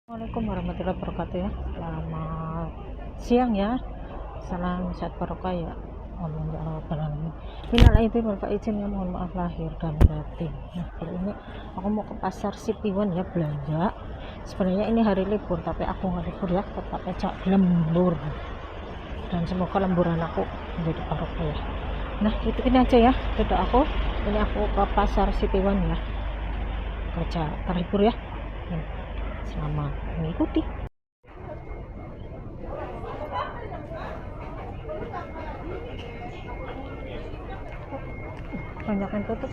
Assalamualaikum warahmatullahi wabarakatuh ya. Selamat siang ya. Salam sehat barokah ya. Minal aidin wal faizin ya, mohon maaf lahir dan batin. Nah, kali ini aku mau ke pasar Sipiwan ya belanja. Sebenarnya ini hari libur tapi aku nggak libur ya, tetap aja lembur. Dan semoga lemburan aku menjadi barokah ya. Nah, itu ini aja ya. Tidak aku. Ini aku ke pasar Sipiwan ya. Kerja terhibur ya. Selamat mengikuti. Banyak yang tutup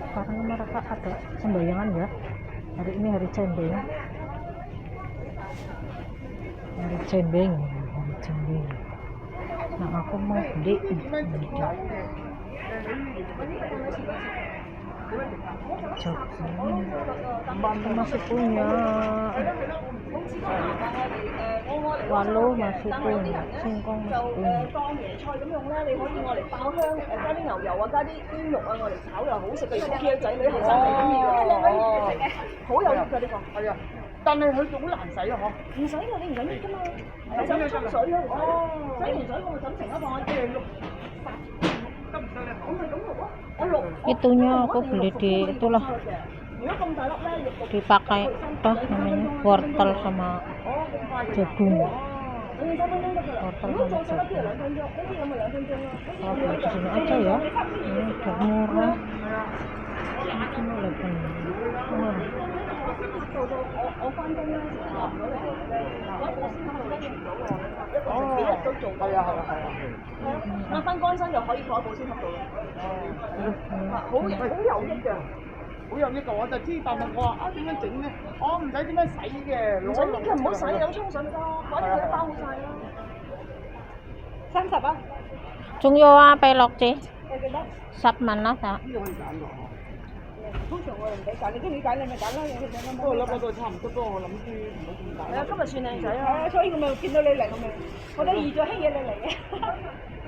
karena mereka ada sembayangan ya. Hari ini hari cembeng. Nah, aku mau beli jogging masih punya, walu masih punya, singkong masih punya. Itunya aku beli di itulah, dipakai apa namanya, wortel sama jagung. Oh, beli di sini aja ya. Ini udah murah. Ini cuma 8. Murah.好有益㗎，我就知，但係我話啊點樣整咧？我唔使點樣洗嘅，唔使呢個唔好洗，有沖水得，反正佢一包好晒啦。30啊？仲要啊，秘落字你記得10蚊啦，咋？呢個可以揀㗎。通常我哋唔俾揀，你中意揀你咪揀啦，有佢揀啦。不過粒粒都差唔多，不過我諗住唔好咁大。係啊，今日算靚仔啊！所以我咪見到你嚟，我咪覺得預咗興嘢你嚟嘅。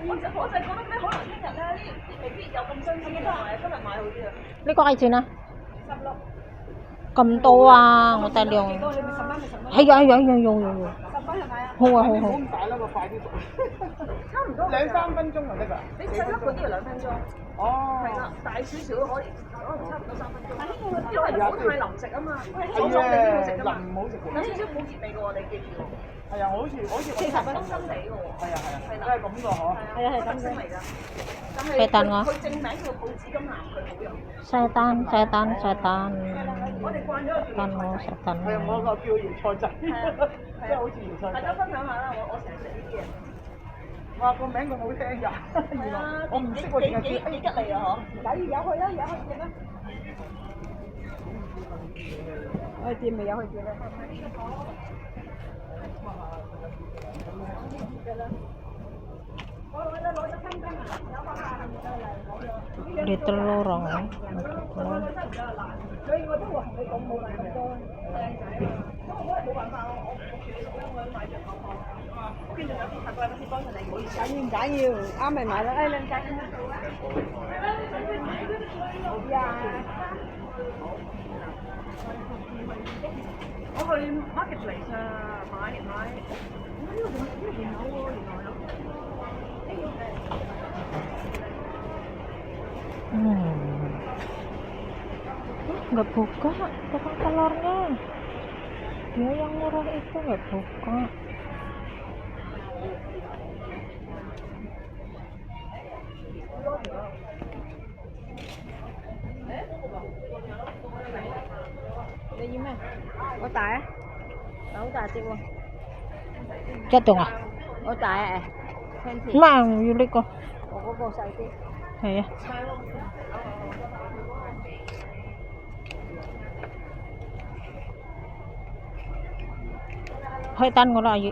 我就覺得咩？可能聽日咧啲未必有咁新鮮嘅，今日買好啲啊。呢個幾錢啊16。咁多啊，我大量。幾多？你咪10蚊咪10蚊。係啊，用。10蚊係咪啊？好啊，好唔好好。咁大啦，個快啲熟。差唔多。2-3分鐘就得㗎。你細粒嗰啲要2分鐘。哦。係啦，大少少可以，可能差唔多3分鐘。因為唔好太腍食啊嘛，爽爽地先好食㗎嘛。唔好食。有少少冇熱味㗎喎，你記住喎。係啊，好似其實深深地嘅喎。係啊，都係咁㗎嗬。係啊，係咁嚟㗎。但係佢正名叫抱子金蘭，佢好用。setan. 我哋慣咗個叫椰菜仔。係啊，我個叫椰菜仔，即係好似椰菜仔。大家分享下啦，我成日食呢啲嘢。哇，個名咁好聽㗎！原來我唔識喎，淨係知幾吉利啊嗬！有去啦，有去見啦。我哋店未有去見啦。Di telur orang. 所以我都話同你講冇買咁多靚仔，因為冇辦法，我處理熟咧，我都買咗好多。我見仲有啲客過嚟，先幫襯你，唔好意思。緊要，啱咪買啦，誒靚仔。呀！我去 marketplace 啊，買。呢度仲有喎，原來有。Nggak buka tukang telurnya, dia yang murah itu nggak buka. Đây nhiêu mấy? Ủa tại á? Đâu tại tiêu không? Jatuh nggak? Ủa tại à? Fancy. Mang Yuli ko. Ủa có cô xài tiêu. Iya. Hơi tan ngon rồi.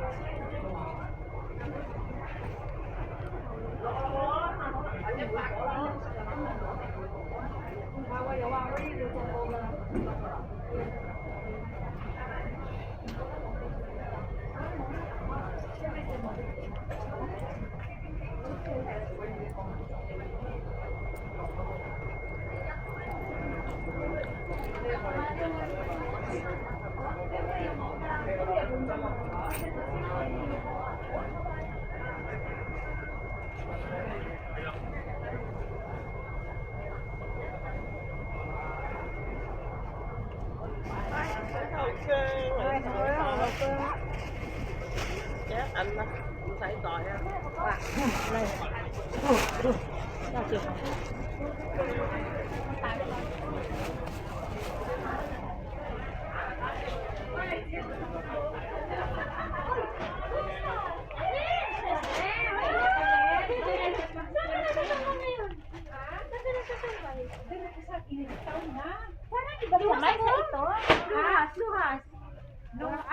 後生嚟係啊，後生。一銀啦，唔使袋啊。要接。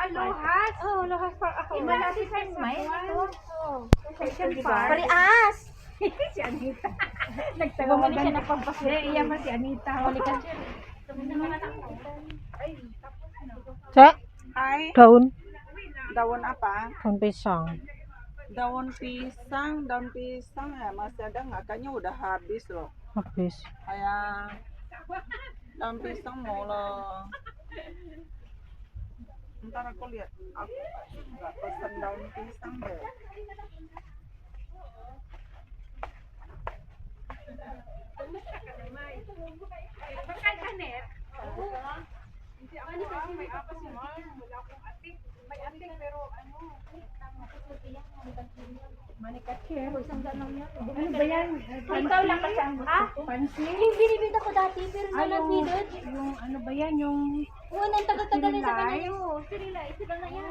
Lohas. Oh, lohas pa ako. Malaki size may. Parias. Si Anita. Bumili siya ng pampasin. Iya pa si Anita. Balikan siya. Cek, Ay, daun. daun apa? Daun pisang. Daun pisang ya masih ada nggak? Kayaknya udah habis loh. Habis. Kayak daun pisang mulu. Ntar aku lihat, aku nggak pesen daun pisang deh. Ano ba yan? Ikaw lang kasi ang gusto ko. Pansin? Yung binibid ako dati, pero Ay, nalang yung, bidod. yung ano ba yan? Yung Unang tagal-tagal sa kanya Sinilay? yun. Sinilay. Sila na yan.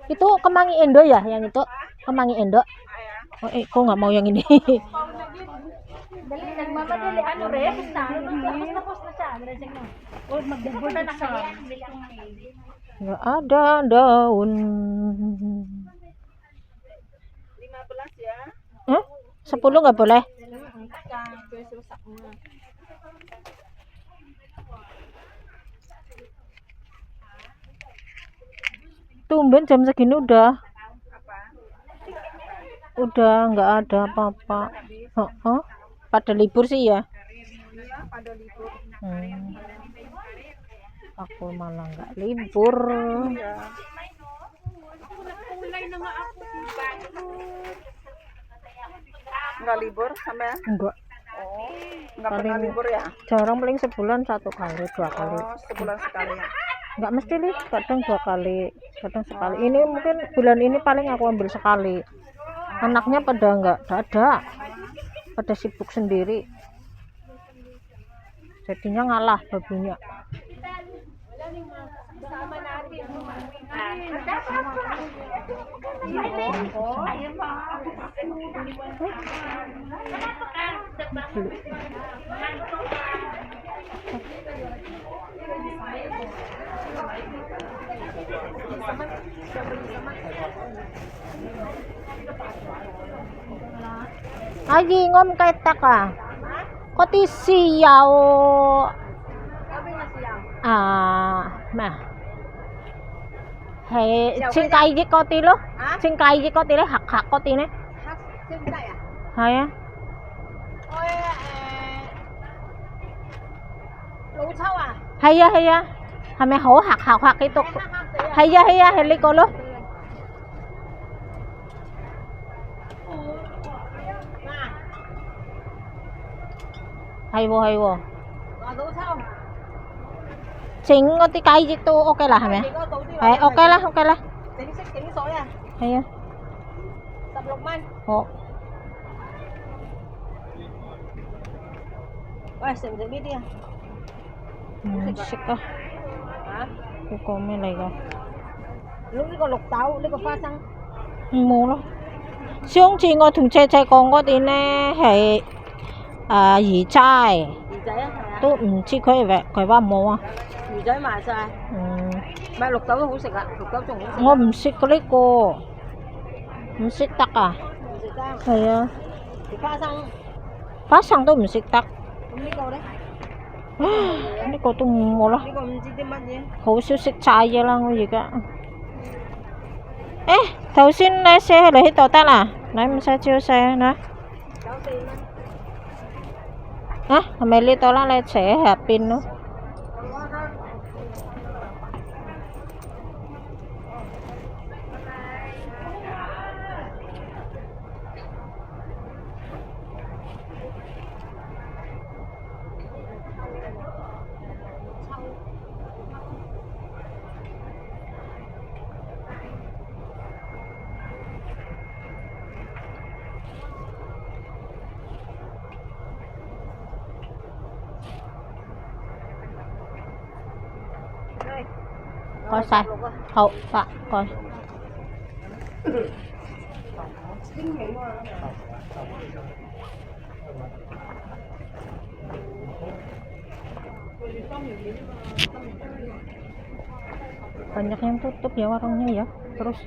Itu kemangi Endo ya, yang itu kemangi Endo. Oh, kok nggak mau yang ini? Dali, nagmamadali. Ano rin? Basta. Tapos na siya. Diretso na. oh, magdagod Punta na na siya. kaya. Bilang Nggak ada daun. 15 ya. Hah? 10 nggak boleh? Kue rusaknya. Tumben jam segini udah Apa? nggak ada apa-apa. Oh, pada libur sih ya. Iya, pada libur. Aku malah nggak libur. Iya. Nggak libur sama ya? Enggak, Oh, nggak pernah Paling- libur ya? jarang, paling sebulan 1 kali 2 kali. Oh, sebulan sekali ya? Nggak mesti nih, kadang 2 kali, kadang sekali. Ini mungkin bulan ini paling aku ambil sekali. Anaknya pada nggak ada, pada sibuk sendiri, jadinya ngalah babunya. Aji ngom kay taka. Koti siyaw. Mà. Hay xin cay với koti lo. Xin cay với koti đấy, hạt koti này. Hay á. Hay á. Hay mày hổ hạt cái tục. Hay á, hay lấy cô lo. Hay vô. Chính có tí cây chứ tu ok là hả mẹ? Hay ok là. Tính số à? Hay á. Tập lục man. Ồ. Ôi, xem thử biết đi à? Xích á. Hả? Cô mới này rồi. Lúc này còn lục tàu, đây còn pha xăng. Mua đó. Sướng chị ngồi thùng chạy con có tí nè hay gì trái. Gì giấy á? Tôi chỉ khởi vậy, khởi ba mua. Gì giấy mà sao? Ba lục tàu hủ sực ạ, lục tàu trùng hủ sực. 我唔識嗰呢個，唔識得啊。Hủ sực sao? 係啊， Thì pha xăng. 花生都唔識得。咁呢個咧？ Cái này có tung mồ là Đi còn chi tiết mắt nhé. khẩu siêu xịt trái vậy là gì cả. Ê, thầu xin lấy xe lấy hết tỏ ta là lấy mình xe chưa xe nè. Hả? Mày lấy tỏ là xe hả pin nữa. Coi sai hậu tạ coi banyak yang tutup ya warungnya ya, terus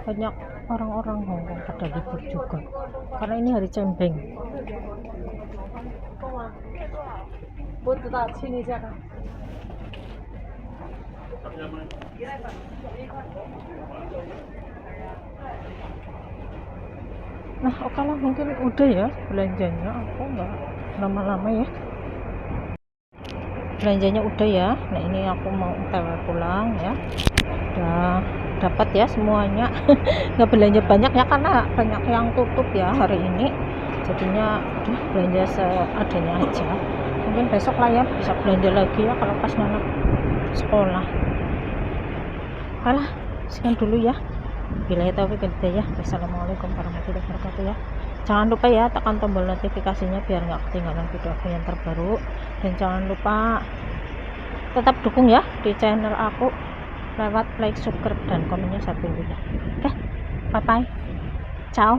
banyak orang-orang Hongkong pada libur juga karena ini hari Cembeng. Nah, oke lah, mungkin udah ya belanjanya, aku nggak lama-lama ya. Belanjanya udah ya. Nah, ini aku mau otw pulang ya. Udah dapat ya semuanya. Nggak belanja banyak ya karena banyak yang tutup ya hari ini. Jadinya udah belanja seadanya aja. Mungkin besok lah ya bisa belanja lagi ya kalau pas anak sekolah. Alah, sekian dulu ya. Bila taufiq wal hidayah. Wassalamualaikum warahmatullahi wabarakatuh ya. Jangan lupa ya tekan tombol notifikasinya biar nggak ketinggalan video aku yang terbaru, dan jangan lupa tetap dukung ya di channel aku lewat like, subscribe, dan komennya satu ya. Oke, bye bye, ciao.